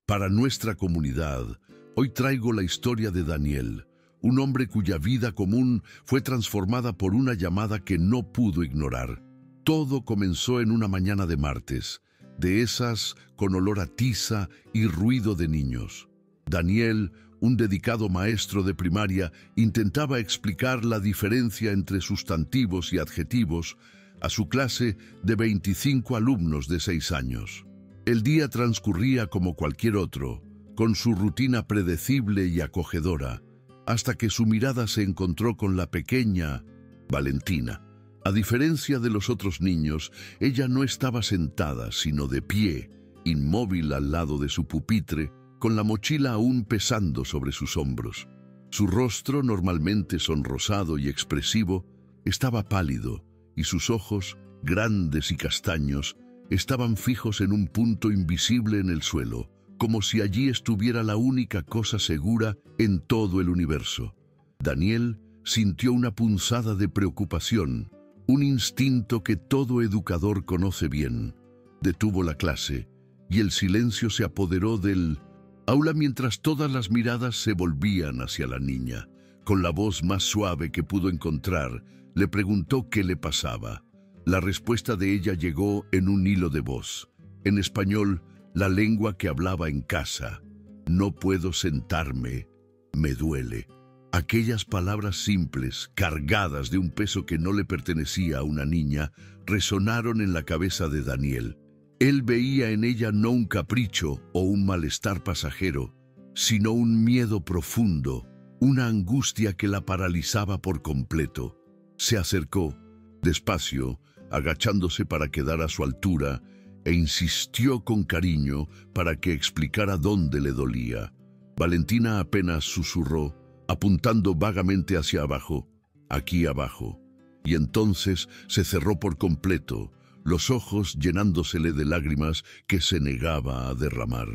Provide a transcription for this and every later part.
Para nuestra comunidad, hoy traigo la historia de Daniel, un hombre cuya vida común fue transformada por una llamada que no pudo ignorar. Todo comenzó en una mañana de martes, de esas con olor a tiza y ruido de niños. Daniel, un dedicado maestro de primaria, intentaba explicar la diferencia entre sustantivos y adjetivos a su clase de 25 alumnos de 6 años. El día transcurría como cualquier otro, con su rutina predecible y acogedora, hasta que su mirada se encontró con la pequeña Valentina. A diferencia de los otros niños, ella no estaba sentada, sino de pie, inmóvil al lado de su pupitre, con la mochila aún pesando sobre sus hombros. Su rostro, normalmente sonrosado y expresivo, estaba pálido, y sus ojos, grandes y castaños, estaban fijos en un punto invisible en el suelo, como si allí estuviera la única cosa segura en todo el universo. Daniel sintió una punzada de preocupación, un instinto que todo educador conoce bien. Detuvo la clase, y el silencio se apoderó del aula mientras todas las miradas se volvían hacia la niña. Con la voz más suave que pudo encontrar, le preguntó qué le pasaba. La respuesta de ella llegó en un hilo de voz. En español, la lengua que hablaba en casa. No puedo sentarme, me duele. Aquellas palabras simples, cargadas de un peso que no le pertenecía a una niña, resonaron en la cabeza de Daniel. Él veía en ella no un capricho o un malestar pasajero, sino un miedo profundo, una angustia que la paralizaba por completo. Se acercó, despacio, agachándose para quedar a su altura, e insistió con cariño para que explicara dónde le dolía. Valentina apenas susurró, apuntando vagamente hacia abajo, aquí abajo, y entonces se cerró por completo, los ojos llenándosele de lágrimas que se negaba a derramar.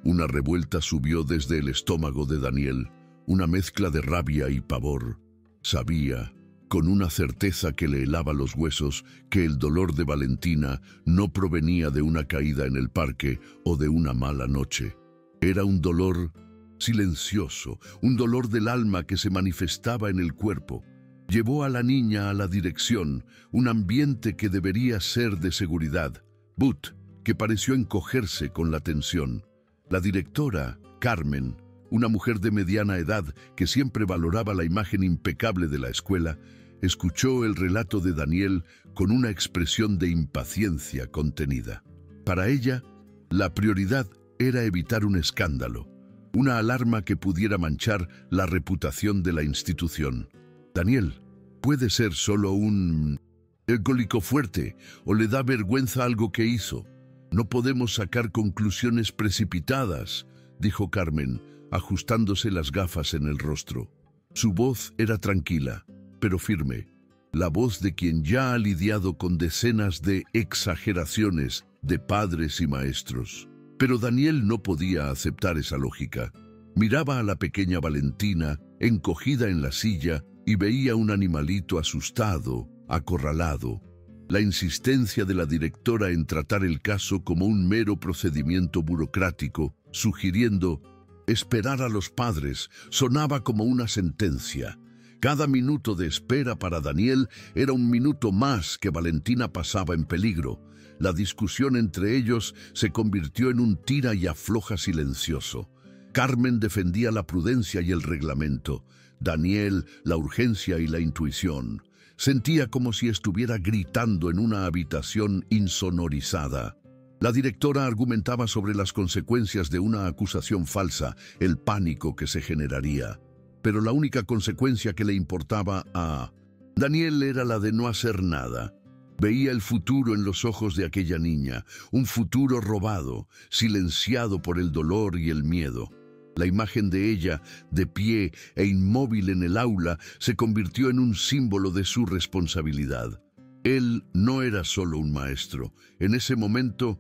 Una revuelta subió desde el estómago de Daniel, una mezcla de rabia y pavor. Sabía, con una certeza que le helaba los huesos, que el dolor de Valentina no provenía de una caída en el parque o de una mala noche. Era un dolor silencioso, un dolor del alma que se manifestaba en el cuerpo. Llevó a la niña a la dirección, un ambiente que debería ser de seguridad. But, que pareció encogerse con la tensión. La directora, Carmen, una mujer de mediana edad que siempre valoraba la imagen impecable de la escuela, escuchó el relato de Daniel con una expresión de impaciencia contenida. Para ella, la prioridad era evitar un escándalo, una alarma que pudiera manchar la reputación de la institución. Daniel, puede ser solo un alcohólico fuerte o le da vergüenza algo que hizo. No podemos sacar conclusiones precipitadas, dijo Carmen, ajustándose las gafas en el rostro. Su voz era tranquila, pero firme, la voz de quien ya ha lidiado con decenas de exageraciones de padres y maestros. Pero Daniel no podía aceptar esa lógica. Miraba a la pequeña Valentina, encogida en la silla, y veía un animalito asustado, acorralado. La insistencia de la directora en tratar el caso como un mero procedimiento burocrático, sugiriendo esperar a los padres, sonaba como una sentencia. Cada minuto de espera para Daniel era un minuto más que Valentina pasaba en peligro. La discusión entre ellos se convirtió en un tira y afloja silencioso. Carmen defendía la prudencia y el reglamento. Daniel, la urgencia y la intuición. Sentía como si estuviera gritando en una habitación insonorizada. La directora argumentaba sobre las consecuencias de una acusación falsa, el pánico que se generaría. Pero la única consecuencia que le importaba a Daniel era la de no hacer nada. Veía el futuro en los ojos de aquella niña, un futuro robado, silenciado por el dolor y el miedo. La imagen de ella, de pie e inmóvil en el aula, se convirtió en un símbolo de su responsabilidad. Él no era solo un maestro. En ese momento,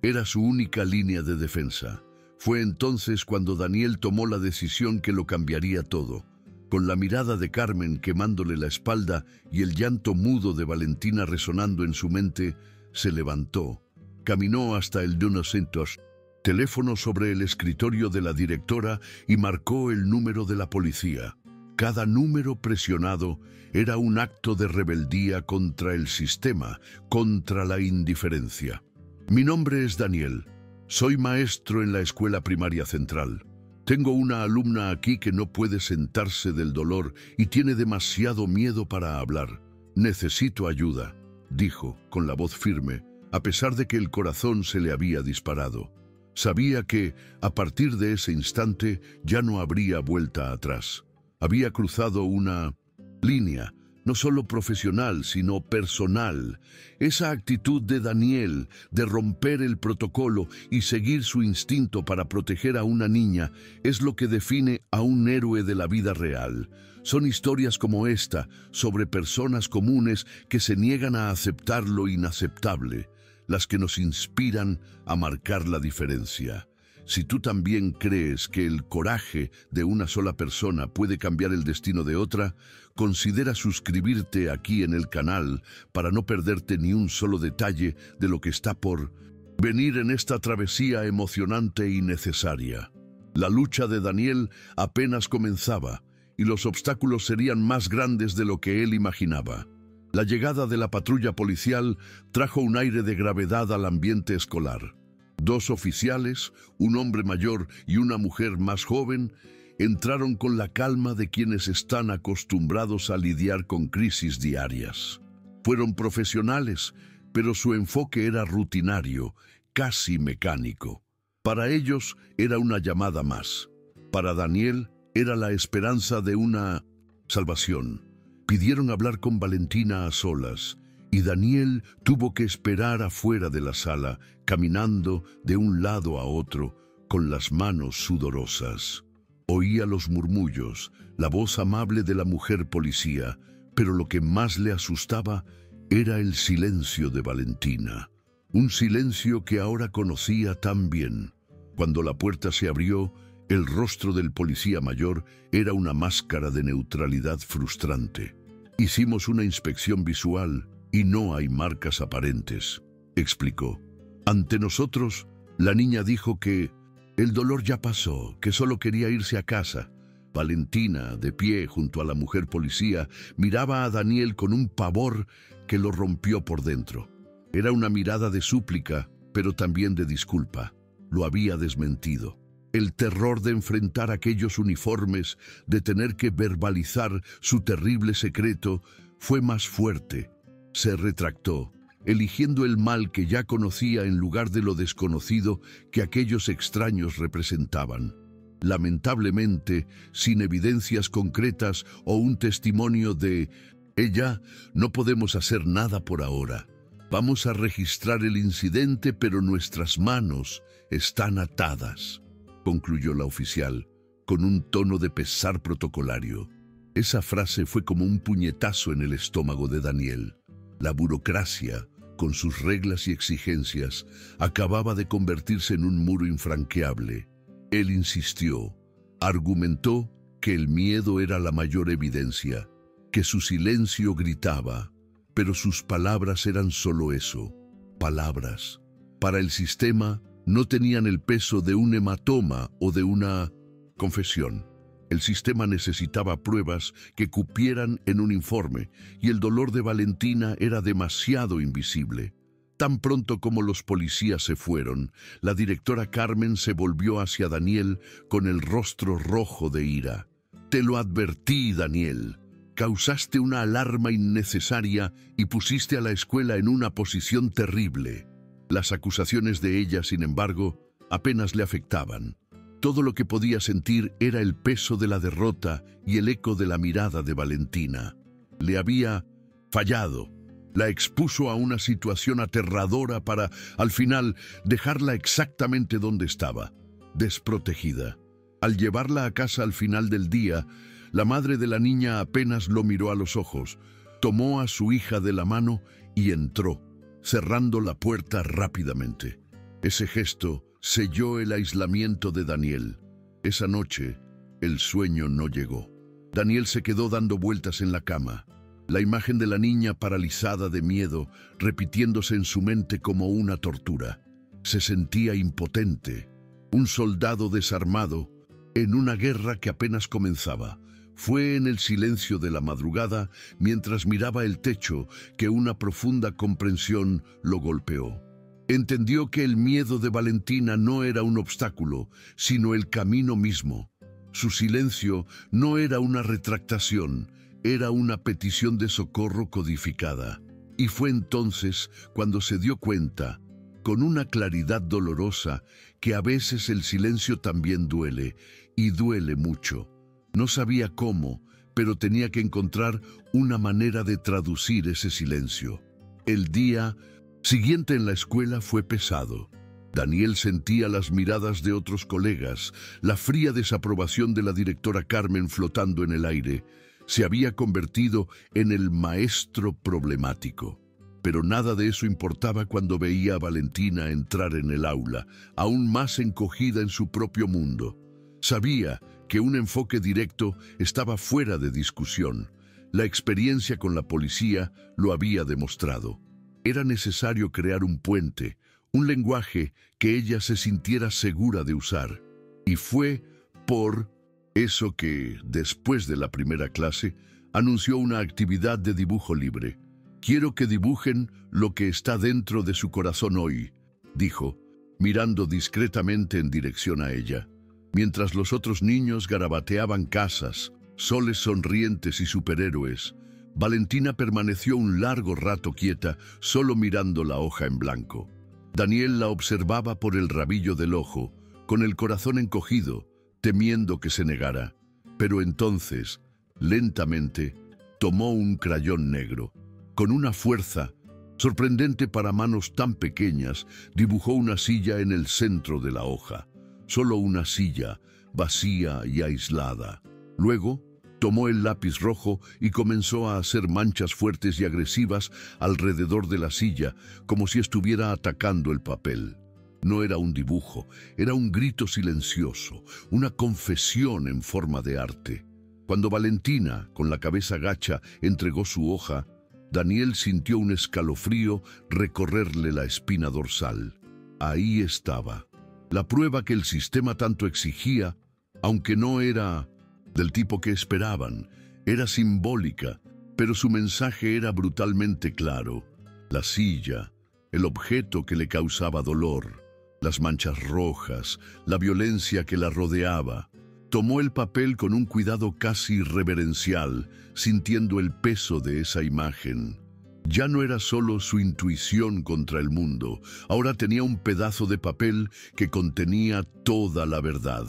era su única línea de defensa. Fue entonces cuando Daniel tomó la decisión que lo cambiaría todo. Con la mirada de Carmen quemándole la espalda y el llanto mudo de Valentina resonando en su mente, se levantó, caminó hasta el de unos centros teléfono sobre el escritorio de la directora y marcó el número de la policía. Cada número presionado era un acto de rebeldía contra el sistema, contra la indiferencia. Mi nombre es Daniel. Soy maestro en la escuela primaria central. Tengo una alumna aquí que no puede sentarse del dolor y tiene demasiado miedo para hablar. Necesito ayuda, dijo con la voz firme, a pesar de que el corazón se le había disparado. Sabía que, a partir de ese instante, ya no habría vuelta atrás. Había cruzado una línea, no solo profesional, sino personal. Esa actitud de Daniel, de romper el protocolo y seguir su instinto para proteger a una niña, es lo que define a un héroe de la vida real. Son historias como esta, sobre personas comunes que se niegan a aceptar lo inaceptable, las que nos inspiran a marcar la diferencia. Si tú también crees que el coraje de una sola persona puede cambiar el destino de otra, considera suscribirte aquí en el canal para no perderte ni un solo detalle de lo que está por venir en esta travesía emocionante y necesaria. La lucha de Daniel apenas comenzaba y los obstáculos serían más grandes de lo que él imaginaba. La llegada de la patrulla policial trajo un aire de gravedad al ambiente escolar. 2 oficiales, un hombre mayor y una mujer más joven, entraron con la calma de quienes están acostumbrados a lidiar con crisis diarias. Fueron profesionales, pero su enfoque era rutinario, casi mecánico. Para ellos era una llamada más. Para Daniel era la esperanza de una salvación. Pidieron hablar con Valentina a solas, y Daniel tuvo que esperar afuera de la sala, caminando de un lado a otro, con las manos sudorosas. Oía los murmullos, la voz amable de la mujer policía, pero lo que más le asustaba era el silencio de Valentina. Un silencio que ahora conocía tan bien. Cuando la puerta se abrió, el rostro del policía mayor era una máscara de neutralidad frustrante. Hicimos una inspección visual y no hay marcas aparentes, explicó. Ante nosotros, la niña dijo que el dolor ya pasó, que solo quería irse a casa. Valentina, de pie junto a la mujer policía, miraba a Daniel con un pavor que lo rompió por dentro. Era una mirada de súplica, pero también de disculpa. Lo había desmentido. El terror de enfrentar aquellos uniformes, de tener que verbalizar su terrible secreto, fue más fuerte. Se retractó, eligiendo el mal que ya conocía en lugar de lo desconocido que aquellos extraños representaban. Lamentablemente, sin evidencias concretas o un testimonio de ella, no podemos hacer nada por ahora. Vamos a registrar el incidente, pero nuestras manos están atadas, concluyó la oficial, con un tono de pesar protocolario. Esa frase fue como un puñetazo en el estómago de Daniel. La burocracia, con sus reglas y exigencias, acababa de convertirse en un muro infranqueable. Él insistió, argumentó que el miedo era la mayor evidencia, que su silencio gritaba, pero sus palabras eran solo eso, palabras. Para el sistema, no tenían el peso de un hematoma o de una confesión. El sistema necesitaba pruebas que cupieran en un informe, y el dolor de Valentina era demasiado invisible. Tan pronto como los policías se fueron, la directora Carmen se volvió hacia Daniel con el rostro rojo de ira. «Te lo advertí, Daniel. Causaste una alarma innecesaria y pusiste a la escuela en una posición terrible». Las acusaciones de ella, sin embargo, apenas le afectaban. Todo lo que podía sentir era el peso de la derrota y el eco de la mirada de Valentina. Le había fallado. La expuso a una situación aterradora para, al final, dejarla exactamente donde estaba, desprotegida. Al llevarla a casa al final del día, la madre de la niña apenas lo miró a los ojos, tomó a su hija de la mano y entró, cerrando la puerta rápidamente. Ese gesto selló el aislamiento de Daniel. Esa noche, el sueño no llegó. Daniel se quedó dando vueltas en la cama. La imagen de la niña paralizada de miedo, repitiéndose en su mente como una tortura. Se sentía impotente, un soldado desarmado, en una guerra que apenas comenzaba. Fue en el silencio de la madrugada, mientras miraba el techo, que una profunda comprensión lo golpeó. Entendió que el miedo de Valentina no era un obstáculo, sino el camino mismo. Su silencio no era una retractación, era una petición de socorro codificada. Y fue entonces cuando se dio cuenta, con una claridad dolorosa, que a veces el silencio también duele, y duele mucho. No sabía cómo, pero tenía que encontrar una manera de traducir ese silencio. El día siguiente en la escuela fue pesado. Daniel sentía las miradas de otros colegas, la fría desaprobación de la directora Carmen flotando en el aire. Se había convertido en el maestro problemático. Pero nada de eso importaba cuando veía a Valentina entrar en el aula, aún más encogida en su propio mundo. Sabía que un enfoque directo estaba fuera de discusión. La experiencia con la policía lo había demostrado. Era necesario crear un puente, un lenguaje que ella se sintiera segura de usar. Y fue por eso que, después de la primera clase, anunció una actividad de dibujo libre. «Quiero que dibujen lo que está dentro de su corazón hoy», dijo, mirando discretamente en dirección a ella. Mientras los otros niños garabateaban casas, soles sonrientes y superhéroes, Valentina permaneció un largo rato quieta, solo mirando la hoja en blanco. Daniel la observaba por el rabillo del ojo, con el corazón encogido, temiendo que se negara. Pero entonces, lentamente, tomó un crayón negro. Con una fuerza sorprendente para manos tan pequeñas, dibujó una silla en el centro de la hoja. Solo una silla, vacía y aislada. Luego, tomó el lápiz rojo y comenzó a hacer manchas fuertes y agresivas alrededor de la silla, como si estuviera atacando el papel. No era un dibujo, era un grito silencioso, una confesión en forma de arte. Cuando Valentina, con la cabeza gacha, entregó su hoja, Daniel sintió un escalofrío recorrerle la espina dorsal. Ahí estaba, la prueba que el sistema tanto exigía, aunque no era del tipo que esperaban, era simbólica, pero su mensaje era brutalmente claro. La silla, el objeto que le causaba dolor, las manchas rojas, la violencia que la rodeaba. Tomó el papel con un cuidado casi reverencial, sintiendo el peso de esa imagen. Ya no era solo su intuición contra el mundo, ahora tenía un pedazo de papel que contenía toda la verdad.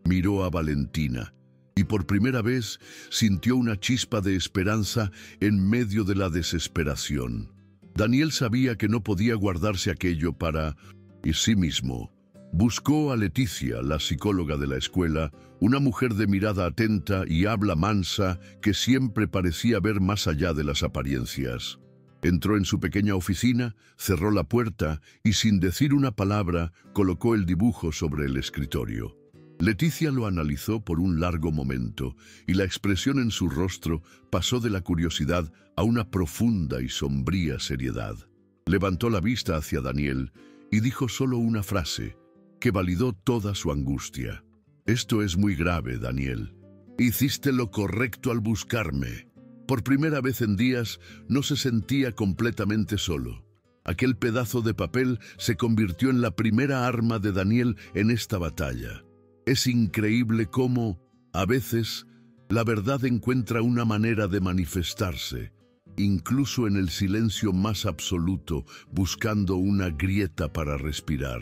Miró a Valentina y por primera vez sintió una chispa de esperanza en medio de la desesperación. Daniel sabía que no podía guardarse aquello para sí mismo. Buscó a Leticia, la psicóloga de la escuela, una mujer de mirada atenta y habla mansa que siempre parecía ver más allá de las apariencias. Entró en su pequeña oficina, cerró la puerta y sin decir una palabra colocó el dibujo sobre el escritorio. Leticia lo analizó por un largo momento y la expresión en su rostro pasó de la curiosidad a una profunda y sombría seriedad. Levantó la vista hacia Daniel y dijo solo una frase que validó toda su angustia. «Esto es muy grave, Daniel. Hiciste lo correcto al buscarme». Por primera vez en días no se sentía completamente solo. Aquel pedazo de papel se convirtió en la primera arma de Daniel en esta batalla. Es increíble cómo, a veces, la verdad encuentra una manera de manifestarse, incluso en el silencio más absoluto, buscando una grieta para respirar.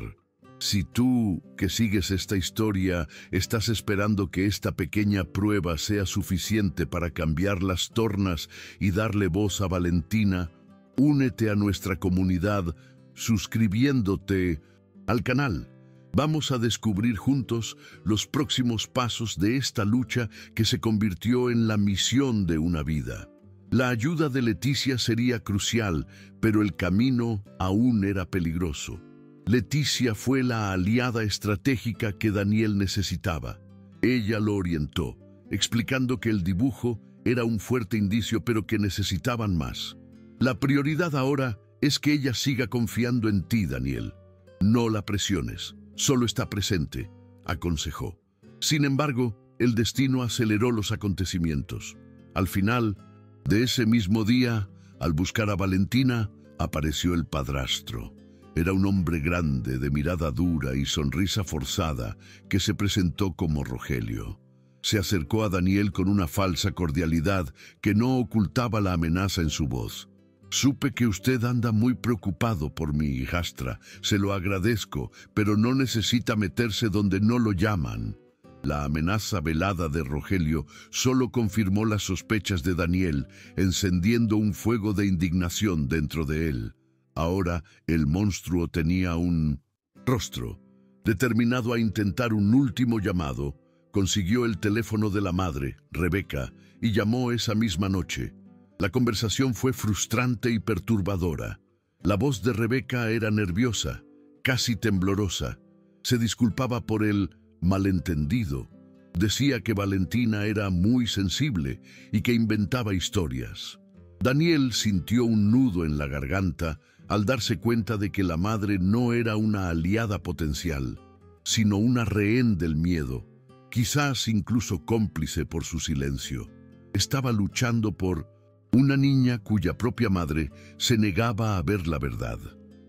Si tú, que sigues esta historia, estás esperando que esta pequeña prueba sea suficiente para cambiar las tornas y darle voz a Valentina, únete a nuestra comunidad suscribiéndote al canal. Vamos a descubrir juntos los próximos pasos de esta lucha que se convirtió en la misión de una vida. La ayuda de Leticia sería crucial, pero el camino aún era peligroso. Leticia fue la aliada estratégica que Daniel necesitaba. Ella lo orientó, explicando que el dibujo era un fuerte indicio, pero que necesitaban más. La prioridad ahora es que ella siga confiando en ti, Daniel. No la presiones, Solo está presente, aconsejó. Sin embargo, el destino aceleró los acontecimientos. Al final de ese mismo día, al buscar a Valentina, apareció el padrastro. Era un hombre grande, de mirada dura y sonrisa forzada, que se presentó como Rogelio. Se acercó a Daniel con una falsa cordialidad que no ocultaba la amenaza en su voz. Supe que usted anda muy preocupado por mi hijastra. Se lo agradezco, pero no necesita meterse donde no lo llaman. La amenaza velada de Rogelio solo confirmó las sospechas de Daniel, encendiendo un fuego de indignación dentro de él. Ahora el monstruo tenía un rostro. Determinado a intentar un último llamado, consiguió el teléfono de la madre, Rebeca, y llamó esa misma noche. La conversación fue frustrante y perturbadora. La voz de Rebeca era nerviosa, casi temblorosa. Se disculpaba por el malentendido. Decía que Valentina era muy sensible y que inventaba historias. Daniel sintió un nudo en la garganta al darse cuenta de que la madre no era una aliada potencial, sino una rehén del miedo, quizás incluso cómplice por su silencio. Estaba luchando por una niña cuya propia madre se negaba a ver la verdad.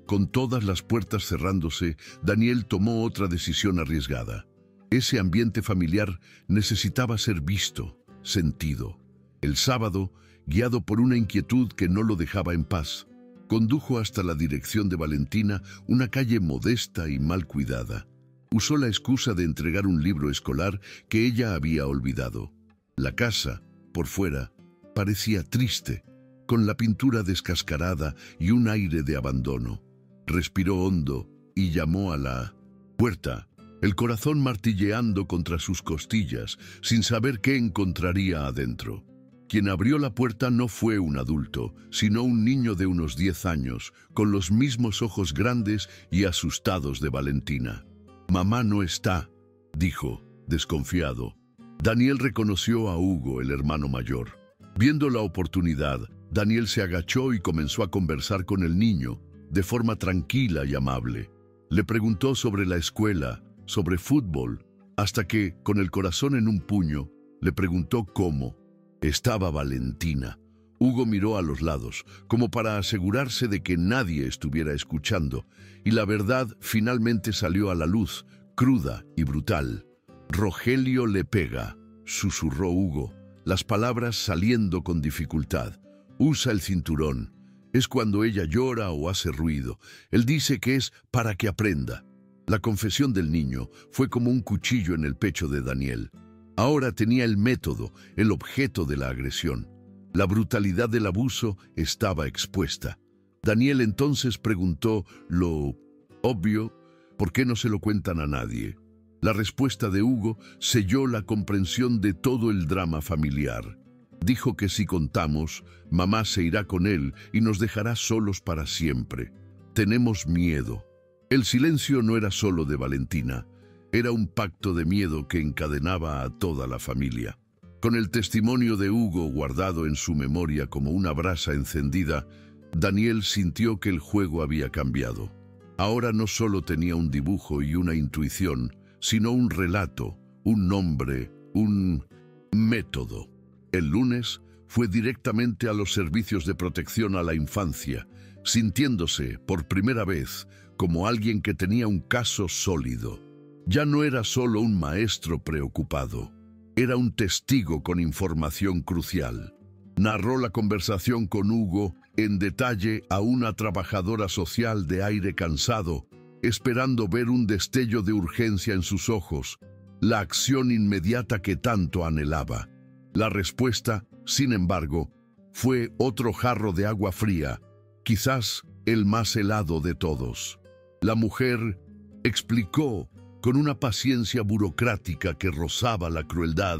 Con todas las puertas cerrándose, Daniel tomó otra decisión arriesgada. Ese ambiente familiar necesitaba ser visto, sentido. El sábado, guiado por una inquietud que no lo dejaba en paz, condujo hasta la dirección de Valentina, una calle modesta y mal cuidada. Usó la excusa de entregar un libro escolar que ella había olvidado. La casa, por fuera, parecía triste, con la pintura descascarada y un aire de abandono. Respiró hondo y llamó a la puerta, el corazón martilleando contra sus costillas, sin saber qué encontraría adentro. Quien abrió la puerta no fue un adulto, sino un niño de unos 10 años, con los mismos ojos grandes y asustados de Valentina. «Mamá no está», dijo, desconfiado. Daniel reconoció a Hugo, el hermano mayor. Viendo la oportunidad, Daniel se agachó y comenzó a conversar con el niño, de forma tranquila y amable. Le preguntó sobre la escuela, sobre fútbol, hasta que, con el corazón en un puño, le preguntó cómo estaba Valentina. Hugo miró a los lados, como para asegurarse de que nadie estuviera escuchando, y la verdad finalmente salió a la luz, cruda y brutal. «Rogelio le pega», susurró Hugo, las palabras saliendo con dificultad. «Usa el cinturón. Es cuando ella llora o hace ruido. Él dice que es para que aprenda». La confesión del niño fue como un cuchillo en el pecho de Daniel. Ahora tenía el método, el objeto de la agresión. La brutalidad del abuso estaba expuesta. Daniel entonces preguntó lo obvio: ¿por qué no se lo cuentan a nadie? La respuesta de Hugo selló la comprensión de todo el drama familiar. Dijo que si contamos, mamá se irá con él y nos dejará solos para siempre. Tenemos miedo. El silencio no era solo de Valentina. Era un pacto de miedo que encadenaba a toda la familia. Con el testimonio de Hugo guardado en su memoria como una brasa encendida, Daniel sintió que el juego había cambiado. Ahora no solo tenía un dibujo y una intuición, sino un relato, un nombre, un método. El lunes fue directamente a los servicios de protección a la infancia, sintiéndose, por primera vez, como alguien que tenía un caso sólido. Ya no era solo un maestro preocupado, era un testigo con información crucial. Narró la conversación con Hugo en detalle a una trabajadora social de aire cansado, esperando ver un destello de urgencia en sus ojos, la acción inmediata que tanto anhelaba. La respuesta, sin embargo, fue otro jarro de agua fría, quizás el más helado de todos. La mujer explicó con una paciencia burocrática que rozaba la crueldad,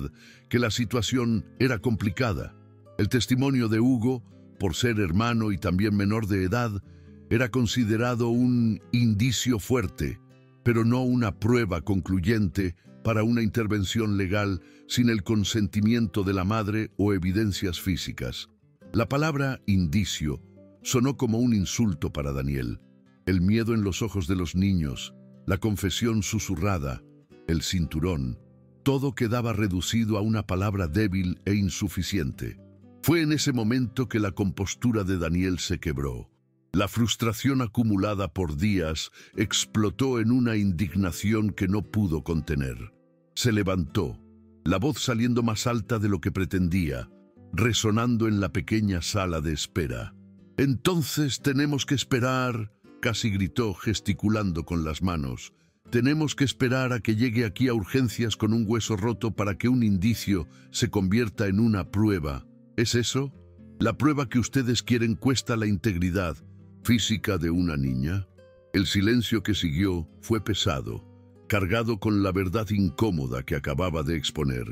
que la situación era complicada. El testimonio de Hugo, por ser hermano y también menor de edad, era considerado un indicio fuerte, pero no una prueba concluyente para una intervención legal sin el consentimiento de la madre o evidencias físicas. La palabra indicio sonó como un insulto para Daniel. El miedo en los ojos de los niños, la confesión susurrada, el cinturón, todo quedaba reducido a una palabra débil e insuficiente. Fue en ese momento que la compostura de Daniel se quebró. La frustración acumulada por días explotó en una indignación que no pudo contener. Se levantó, la voz saliendo más alta de lo que pretendía, resonando en la pequeña sala de espera. «Entonces tenemos que esperar», casi gritó gesticulando con las manos. «Tenemos que esperar a que llegue aquí a urgencias con un hueso roto para que un indicio se convierta en una prueba. ¿Es eso? ¿La prueba que ustedes quieren cuesta la integridad física de una niña?» El silencio que siguió fue pesado, cargado con la verdad incómoda que acababa de exponer.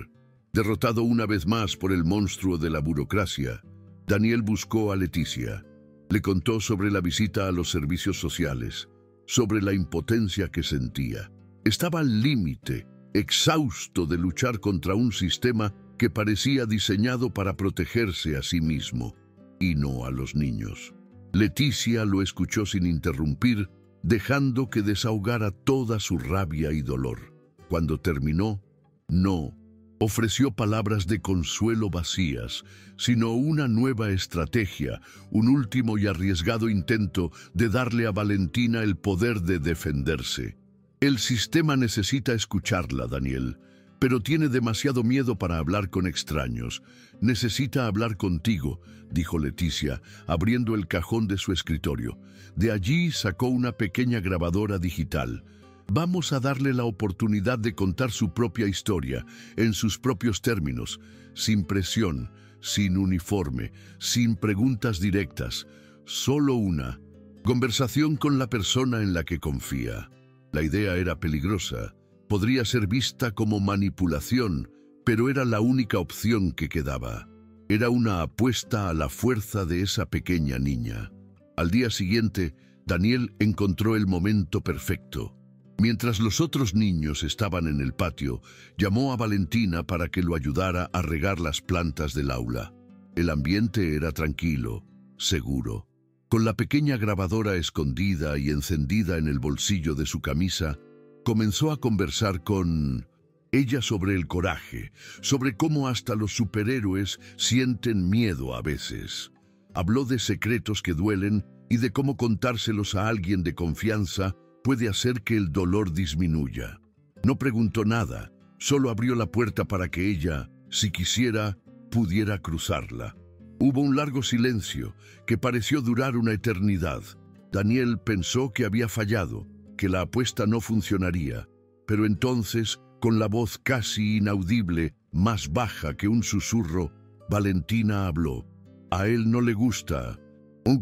Derrotado una vez más por el monstruo de la burocracia, Daniel buscó a Leticia. Le contó sobre la visita a los servicios sociales, sobre la impotencia que sentía. Estaba al límite, exhausto de luchar contra un sistema que parecía diseñado para protegerse a sí mismo, y no a los niños. Leticia lo escuchó sin interrumpir, dejando que desahogara toda su rabia y dolor. Cuando terminó, no ofreció palabras de consuelo vacías, sino una nueva estrategia, un último y arriesgado intento de darle a Valentina el poder de defenderse. «El sistema necesita escucharla, Daniel, pero tiene demasiado miedo para hablar con extraños. Necesita hablar contigo», dijo Leticia, abriendo el cajón de su escritorio. De allí sacó una pequeña grabadora digital. «Vamos a darle la oportunidad de contar su propia historia, en sus propios términos, sin presión, sin uniforme, sin preguntas directas. Solo una conversación con la persona en la que confía». La idea era peligrosa. Podría ser vista como manipulación, pero era la única opción que quedaba. Era una apuesta a la fuerza de esa pequeña niña. Al día siguiente, Daniel encontró el momento perfecto. Mientras los otros niños estaban en el patio, llamó a Valentina para que lo ayudara a regar las plantas del aula. El ambiente era tranquilo, seguro. Con la pequeña grabadora escondida y encendida en el bolsillo de su camisa, comenzó a conversar con ella sobre el coraje, sobre cómo hasta los superhéroes sienten miedo a veces. Habló de secretos que duelen y de cómo contárselos a alguien de confianza puede hacer que el dolor disminuya. No preguntó nada, solo abrió la puerta para que ella, si quisiera, pudiera cruzarla. Hubo un largo silencio que pareció durar una eternidad. Daniel pensó que había fallado, que la apuesta no funcionaría, pero entonces, con la voz casi inaudible, más baja que un susurro, Valentina habló. «A él no le gusta.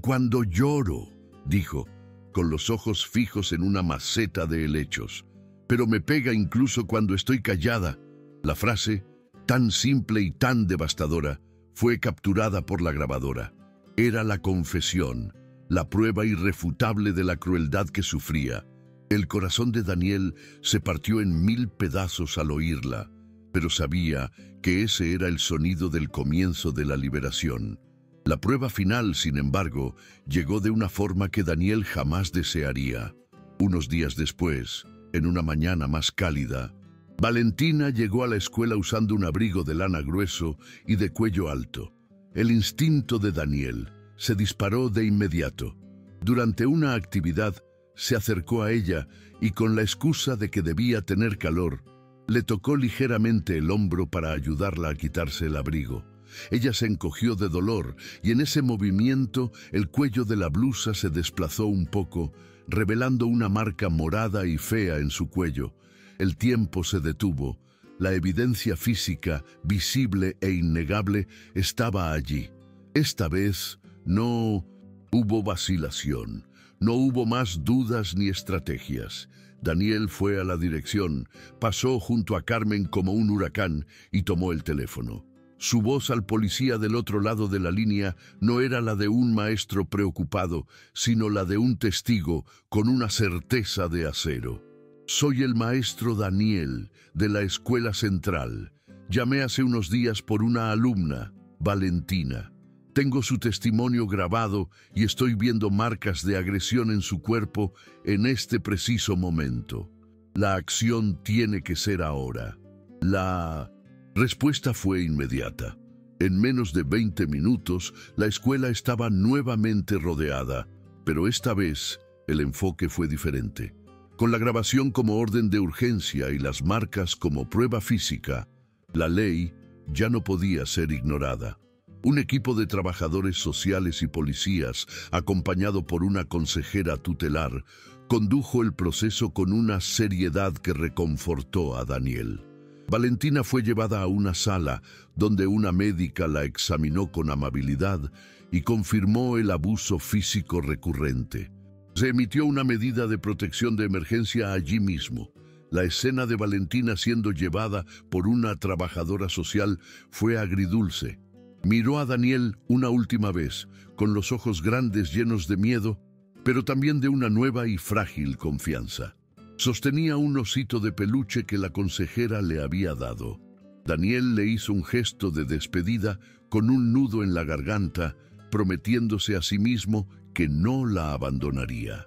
Cuando lloro», dijo, con los ojos fijos en una maceta de helechos. «Pero me pega incluso cuando estoy callada». La frase, tan simple y tan devastadora, fue capturada por la grabadora. Era la confesión, la prueba irrefutable de la crueldad que sufría. El corazón de Daniel se partió en 1000 pedazos al oírla, pero sabía que ese era el sonido del comienzo de la liberación. La prueba final, sin embargo, llegó de una forma que Daniel jamás desearía. Unos días después, en una mañana más cálida, Valentina llegó a la escuela usando un abrigo de lana grueso y de cuello alto. El instinto de Daniel se disparó de inmediato. Durante una actividad, se acercó a ella y con la excusa de que debía tener calor, le tocó ligeramente el hombro para ayudarla a quitarse el abrigo. Ella se encogió de dolor y en ese movimiento el cuello de la blusa se desplazó un poco, revelando una marca morada y fea en su cuello. El tiempo se detuvo. La evidencia física, visible e innegable, estaba allí. Esta vez no hubo vacilación. No hubo más dudas ni estrategias. Daniel fue a la dirección, pasó junto a Carmen como un huracán y tomó el teléfono. Su voz al policía del otro lado de la línea no era la de un maestro preocupado, sino la de un testigo con una certeza de acero. «Soy el maestro Daniel, de la Escuela Central. Llamé hace unos días por una alumna, Valentina. Tengo su testimonio grabado y estoy viendo marcas de agresión en su cuerpo en este preciso momento. La acción tiene que ser ahora. La respuesta fue inmediata. En menos de 20 minutos, la escuela estaba nuevamente rodeada, pero esta vez el enfoque fue diferente. Con la grabación como orden de urgencia y las marcas como prueba física, la ley ya no podía ser ignorada. Un equipo de trabajadores sociales y policías, acompañado por una consejera tutelar, condujo el proceso con una seriedad que reconfortó a Daniel. Valentina fue llevada a una sala donde una médica la examinó con amabilidad y confirmó el abuso físico recurrente. Se emitió una medida de protección de emergencia allí mismo. La escena de Valentina siendo llevada por una trabajadora social fue agridulce. Miró a Daniel una última vez, con los ojos grandes llenos de miedo, pero también de una nueva y frágil confianza. Sostenía un osito de peluche que la consejera le había dado. Daniel le hizo un gesto de despedida con un nudo en la garganta, prometiéndose a sí mismo que no la abandonaría.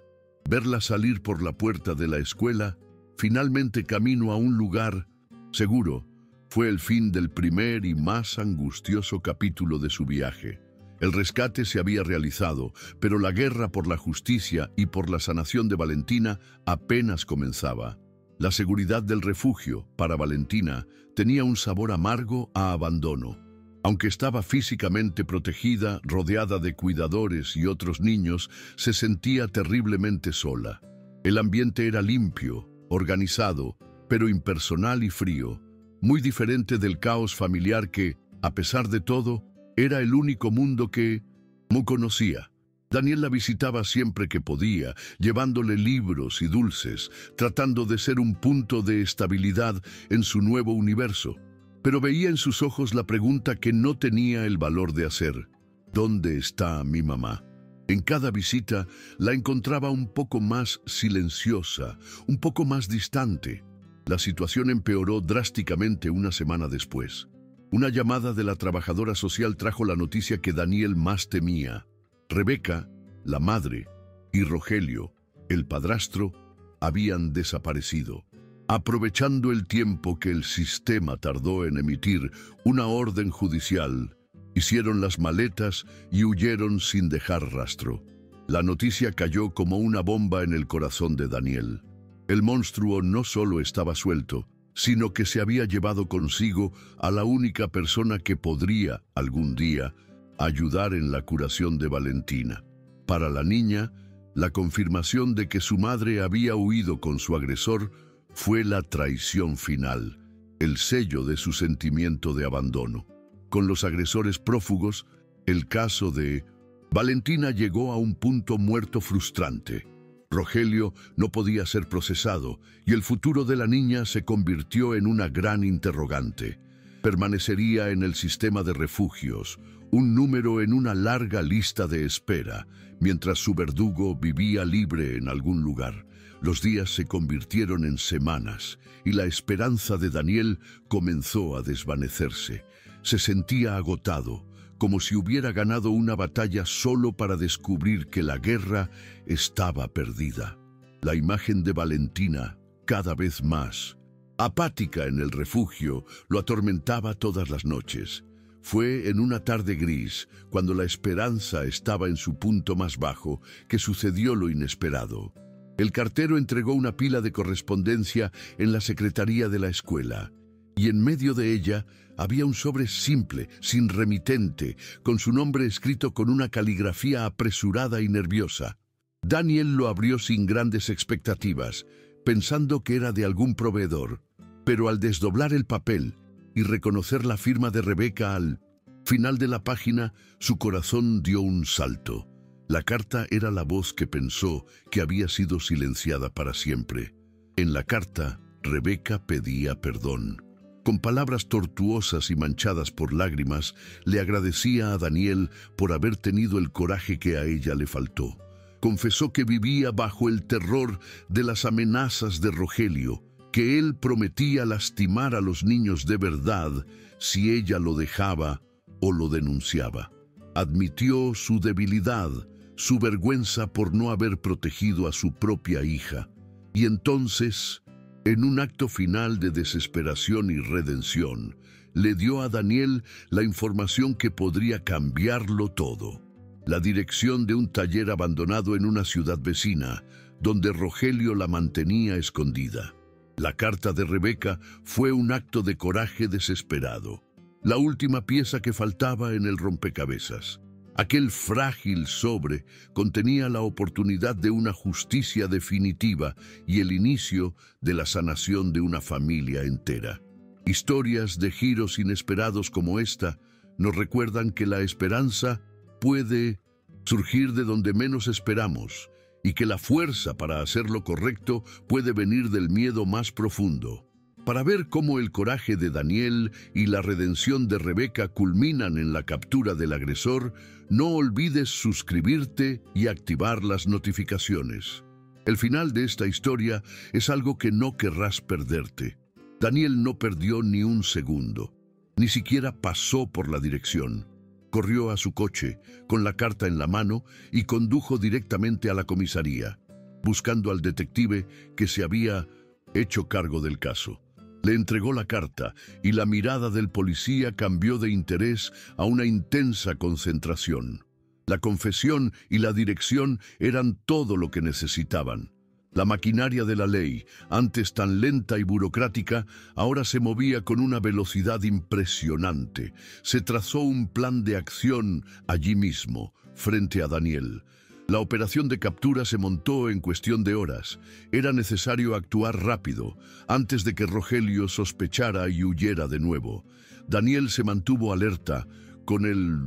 Verla salir por la puerta de la escuela, finalmente camino a un lugar seguro, fue el fin del primer y más angustioso capítulo de su viaje. El rescate se había realizado, pero la guerra por la justicia y por la sanación de Valentina apenas comenzaba. La seguridad del refugio, para Valentina, tenía un sabor amargo a abandono. Aunque estaba físicamente protegida, rodeada de cuidadores y otros niños, se sentía terriblemente sola. El ambiente era limpio, organizado, pero impersonal y frío, muy diferente del caos familiar que, a pesar de todo, era el único mundo que no conocía. Daniel la visitaba siempre que podía, llevándole libros y dulces, tratando de ser un punto de estabilidad en su nuevo universo. Pero veía en sus ojos la pregunta que no tenía el valor de hacer: ¿dónde está mi mamá? En cada visita la encontraba un poco más silenciosa, un poco más distante. La situación empeoró drásticamente una semana después. Una llamada de la trabajadora social trajo la noticia que Daniel más temía. Rebeca, la madre, y Rogelio, el padrastro, habían desaparecido. Aprovechando el tiempo que el sistema tardó en emitir una orden judicial, hicieron las maletas y huyeron sin dejar rastro. La noticia cayó como una bomba en el corazón de Daniel. El monstruo no solo estaba suelto, sino que se había llevado consigo a la única persona que podría, algún día, ayudar en la curación de Valentina. Para la niña, la confirmación de que su madre había huido con su agresor fue la traición final, el sello de su sentimiento de abandono. Con los agresores prófugos, el caso de Valentina llegó a un punto muerto frustrante. Rogelio no podía ser procesado y el futuro de la niña se convirtió en una gran interrogante. Permanecería en el sistema de refugios, un número en una larga lista de espera, mientras su verdugo vivía libre en algún lugar. Los días se convirtieron en semanas y la esperanza de Daniel comenzó a desvanecerse. Se sentía agotado, como si hubiera ganado una batalla solo para descubrir que la guerra estaba perdida. La imagen de Valentina, cada vez más apática en el refugio, lo atormentaba todas las noches. Fue en una tarde gris, cuando la esperanza estaba en su punto más bajo, que sucedió lo inesperado. El cartero entregó una pila de correspondencia en la secretaría de la escuela, y en medio de ella había un sobre simple, sin remitente, con su nombre escrito con una caligrafía apresurada y nerviosa. Daniel lo abrió sin grandes expectativas, pensando que era de algún proveedor, pero al desdoblar el papel y reconocer la firma de Rebeca al final de la página, su corazón dio un salto. La carta era la voz que pensó que había sido silenciada para siempre. En la carta, Rebeca pedía perdón. Con palabras tortuosas y manchadas por lágrimas, le agradecía a Daniel por haber tenido el coraje que a ella le faltó. Confesó que vivía bajo el terror de las amenazas de Rogelio, que él prometía lastimar a los niños de verdad si ella lo dejaba o lo denunciaba. Admitió su debilidad, su vergüenza por no haber protegido a su propia hija. Y entonces, en un acto final de desesperación y redención, le dio a Daniel la información que podría cambiarlo todo. La dirección de un taller abandonado en una ciudad vecina, donde Rogelio la mantenía escondida. La carta de Rebeca fue un acto de coraje desesperado, la última pieza que faltaba en el rompecabezas. Aquel frágil sobre contenía la oportunidad de una justicia definitiva y el inicio de la sanación de una familia entera. Historias de giros inesperados como esta nos recuerdan que la esperanza puede surgir de donde menos esperamos y que la fuerza para hacer lo correcto puede venir del miedo más profundo. Para ver cómo el coraje de Daniel y la redención de Rebeca culminan en la captura del agresor, no olvides suscribirte y activar las notificaciones. El final de esta historia es algo que no querrás perderte. Daniel no perdió ni un segundo, ni siquiera pasó por la dirección. Corrió a su coche, con la carta en la mano, y condujo directamente a la comisaría, buscando al detective que se había hecho cargo del caso. Le entregó la carta y la mirada del policía cambió de interés a una intensa concentración. La confesión y la dirección eran todo lo que necesitaban. La maquinaria de la ley, antes tan lenta y burocrática, ahora se movía con una velocidad impresionante. Se trazó un plan de acción allí mismo, frente a Daniel. La operación de captura se montó en cuestión de horas. Era necesario actuar rápido, antes de que Rogelio sospechara y huyera de nuevo. Daniel se mantuvo alerta, con el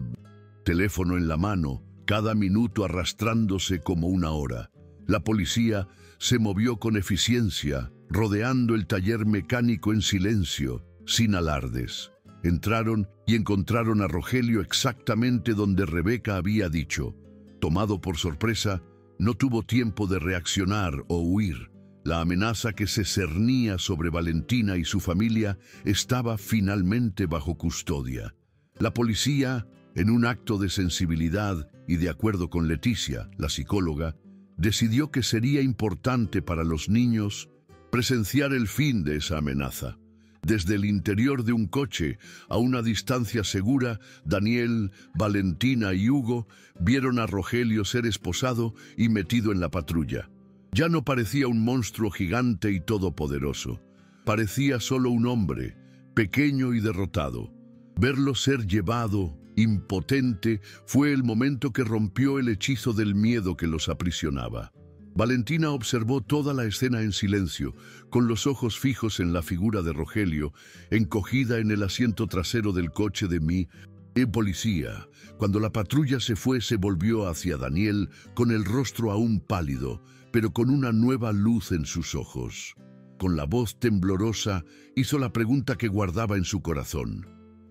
teléfono en la mano, cada minuto arrastrándose como una hora. La policía se movió con eficiencia, rodeando el taller mecánico en silencio, sin alardes. Entraron y encontraron a Rogelio exactamente donde Rebeca había dicho. Tomado por sorpresa, no tuvo tiempo de reaccionar o huir. La amenaza que se cernía sobre Valentina y su familia estaba finalmente bajo custodia. La policía, en un acto de sensibilidad y de acuerdo con Leticia, la psicóloga, decidió que sería importante para los niños presenciar el fin de esa amenaza. Desde el interior de un coche, a una distancia segura, Daniel, Valentina y Hugo vieron a Rogelio ser esposado y metido en la patrulla. Ya no parecía un monstruo gigante y todopoderoso. Parecía solo un hombre, pequeño y derrotado. Verlo ser llevado, impotente, fue el momento que rompió el hechizo del miedo que los aprisionaba. Valentina observó toda la escena en silencio, con los ojos fijos en la figura de Rogelio, encogida en el asiento trasero del coche de policía. Cuando la patrulla se fue, se volvió hacia Daniel con el rostro aún pálido, pero con una nueva luz en sus ojos. Con la voz temblorosa, hizo la pregunta que guardaba en su corazón.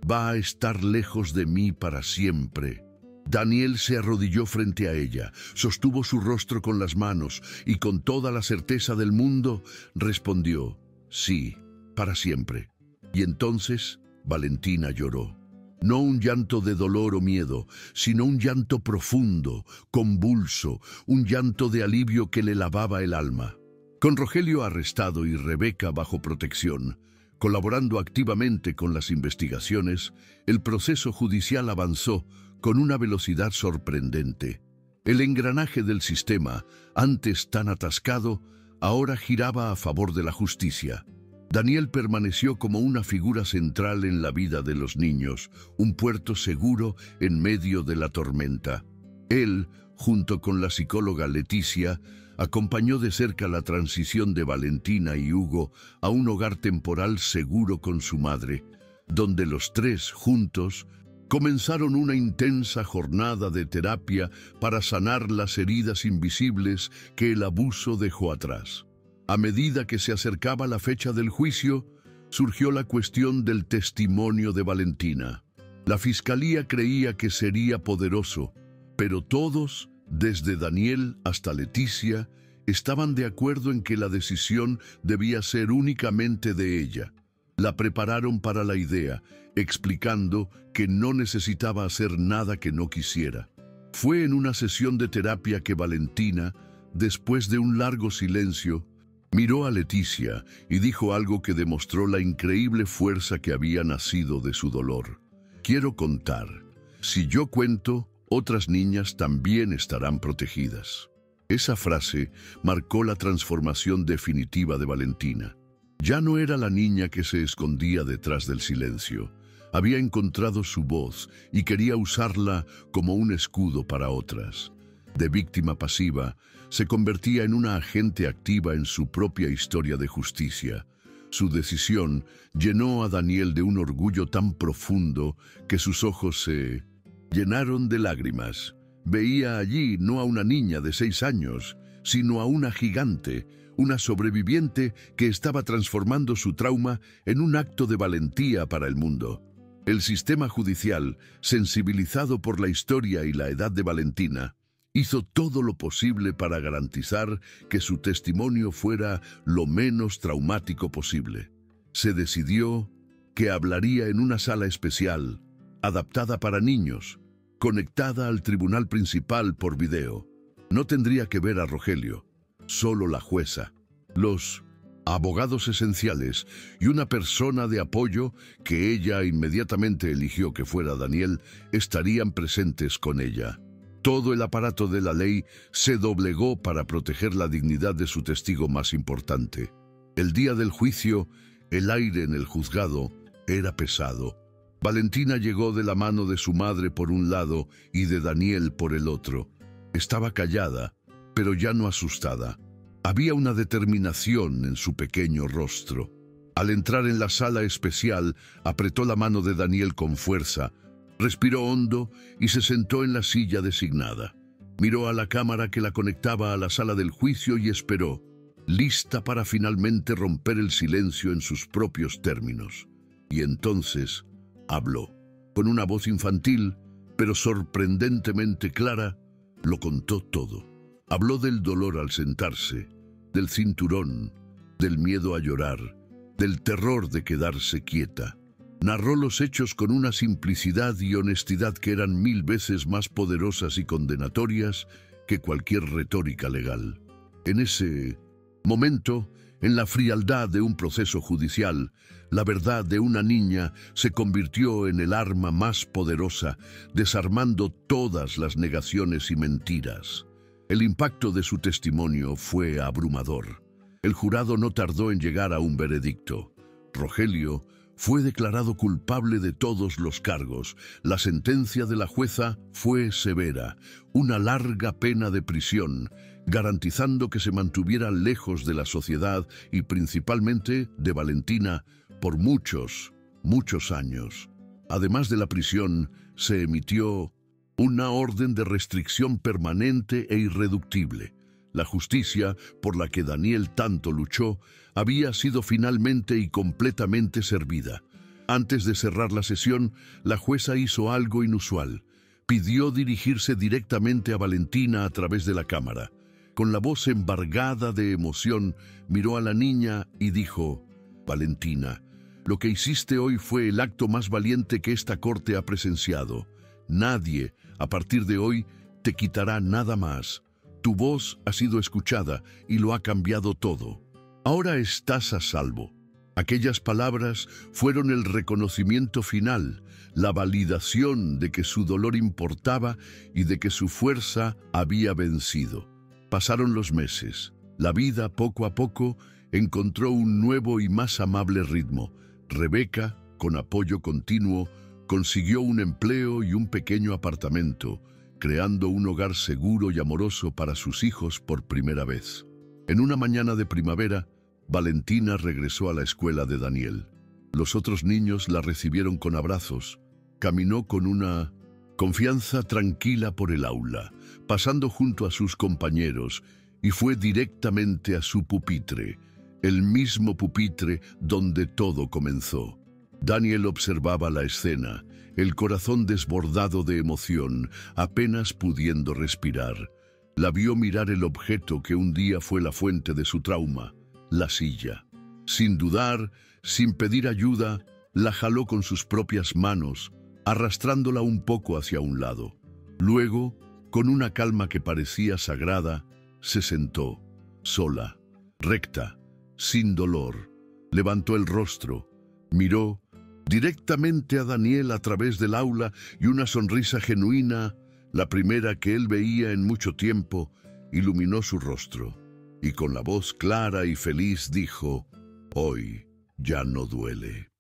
¿Va a estar lejos de mí para siempre? Daniel se arrodilló frente a ella, sostuvo su rostro con las manos y con toda la certeza del mundo respondió, sí, para siempre. Y entonces Valentina lloró. No un llanto de dolor o miedo, sino un llanto profundo, convulso, un llanto de alivio que le lavaba el alma. Con Rogelio arrestado y Rebeca bajo protección, colaborando activamente con las investigaciones, el proceso judicial avanzó con una velocidad sorprendente. El engranaje del sistema, antes tan atascado, ahora giraba a favor de la justicia. Daniel permaneció como una figura central en la vida de los niños, un puerto seguro en medio de la tormenta. Él, junto con la psicóloga Leticia, acompañó de cerca la transición de Valentina y Hugo a un hogar temporal seguro con su madre, donde los tres, juntos, comenzaron una intensa jornada de terapia para sanar las heridas invisibles que el abuso dejó atrás. A medida que se acercaba la fecha del juicio, surgió la cuestión del testimonio de Valentina. La fiscalía creía que sería poderoso, pero todos, desde Daniel hasta Leticia, estaban de acuerdo en que la decisión debía ser únicamente de ella. La prepararon para la idea, explicando que no necesitaba hacer nada que no quisiera. Fue en una sesión de terapia que Valentina, después de un largo silencio, miró a Leticia y dijo algo que demostró la increíble fuerza que había nacido de su dolor. Quiero contar. Si yo cuento, otras niñas también estarán protegidas. Esa frase marcó la transformación definitiva de Valentina. Ya no era la niña que se escondía detrás del silencio. Había encontrado su voz y quería usarla como un escudo para otras. De víctima pasiva, se convertía en una agente activa en su propia historia de justicia. Su decisión llenó a Daniel de un orgullo tan profundo que sus ojos se llenaron de lágrimas. Veía allí no a una niña de 6 años, sino a una gigante, una sobreviviente que estaba transformando su trauma en un acto de valentía para el mundo. El sistema judicial, sensibilizado por la historia y la edad de Valentina, hizo todo lo posible para garantizar que su testimonio fuera lo menos traumático posible. Se decidió que hablaría en una sala especial, adaptada para niños, conectada al tribunal principal por video. No tendría que ver a Rogelio, solo la jueza, los abogados esenciales y una persona de apoyo que ella inmediatamente eligió que fuera Daniel, estarían presentes con ella. Todo el aparato de la ley se doblegó para proteger la dignidad de su testigo más importante. El día del juicio, el aire en el juzgado era pesado. Valentina llegó de la mano de su madre por un lado y de Daniel por el otro. Estaba callada, pero ya no asustada. Había una determinación en su pequeño rostro. Al entrar en la sala especial, apretó la mano de Daniel con fuerza, respiró hondo y se sentó en la silla designada. Miró a la cámara que la conectaba a la sala del juicio y esperó, lista para finalmente romper el silencio en sus propios términos. Y entonces habló. Con una voz infantil, pero sorprendentemente clara, lo contó todo. Habló del dolor al sentarse, del cinturón, del miedo a llorar, del terror de quedarse quieta. Narró los hechos con una simplicidad y honestidad que eran 1000 veces más poderosas y condenatorias que cualquier retórica legal. En ese momento, en la frialdad de un proceso judicial, la verdad de una niña se convirtió en el arma más poderosa, desarmando todas las negaciones y mentiras. El impacto de su testimonio fue abrumador. El jurado no tardó en llegar a un veredicto. Rogelio fue declarado culpable de todos los cargos. La sentencia de la jueza fue severa, una larga pena de prisión, garantizando que se mantuviera lejos de la sociedad y principalmente de Valentina por muchos, muchos años. Además de la prisión, se emitió una orden de restricción permanente e irreductible. La justicia, por la que Daniel tanto luchó, había sido finalmente y completamente servida. Antes de cerrar la sesión, la jueza hizo algo inusual. Pidió dirigirse directamente a Valentina a través de la cámara. Con la voz embargada de emoción, miró a la niña y dijo: «Valentina, lo que hiciste hoy fue el acto más valiente que esta corte ha presenciado. Nadie, a partir de hoy, te quitará nada más. Tu voz ha sido escuchada y lo ha cambiado todo. Ahora estás a salvo». Aquellas palabras fueron el reconocimiento final, la validación de que su dolor importaba y de que su fuerza había vencido. Pasaron los meses. La vida, poco a poco, encontró un nuevo y más amable ritmo. Rebeca, con apoyo continuo, consiguió un empleo y un pequeño apartamento, creando un hogar seguro y amoroso para sus hijos por primera vez. En una mañana de primavera, Valentina regresó a la escuela de Daniel. Los otros niños la recibieron con abrazos. Caminó con una confianza tranquila por el aula, pasando junto a sus compañeros, y fue directamente a su pupitre, el mismo pupitre donde todo comenzó. Daniel observaba la escena, el corazón desbordado de emoción, apenas pudiendo respirar. La vio mirar el objeto que un día fue la fuente de su trauma, la silla. Sin dudar, sin pedir ayuda, la jaló con sus propias manos, arrastrándola un poco hacia un lado. Luego, con una calma que parecía sagrada, se sentó, sola, recta, sin dolor. Levantó el rostro, miró directamente a Daniel a través del aula y una sonrisa genuina, la primera que él veía en mucho tiempo, iluminó su rostro. Y con la voz clara y feliz dijo: «Hoy ya no duele».